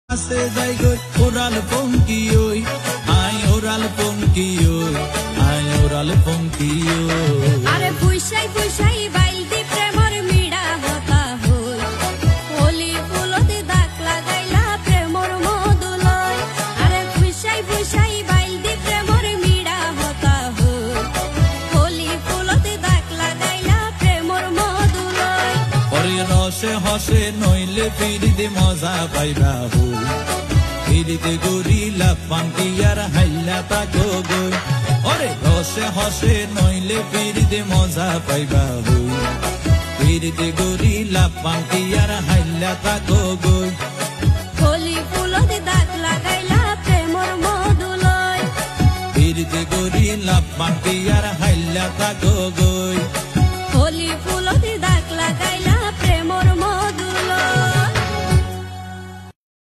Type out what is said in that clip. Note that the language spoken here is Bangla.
আছে যাই গই ওরাল পঙ্কি ওই আই ওরাল পঙ্কি ওই আই ওরাল পঙ্কি ওই আরে পুইসাই পুইসাই বাইলতি প্রেমর মিড়া হতা হই হোলি ফুলতে দাগ লাগাইলা প্রেমর মধুলয় আরে পুইসাই পুইসাই বাইলতি প্রেমর মিড়া হতা হই হোলি ফুলতে দাগ লাগাইলা প্রেমর মধুলয় ওরে রসে হসে নইলে ফিরিতে মজা পাইবা হই ফিরিতে গরিলা পান্তিয়ার হাইলা তাকো গই ওরে রসে হসে নইলে ফিরিতে মজা পাইবা হই ফিরিতে গরিলা পান্তিয়ার হাইলা তাকো গই হোলি ফুলতে দাগ লাগাইলা প্রেমর মধুলয় ফিরিতে গরিলা পান্তিয়ার হাইলা তাকো গই।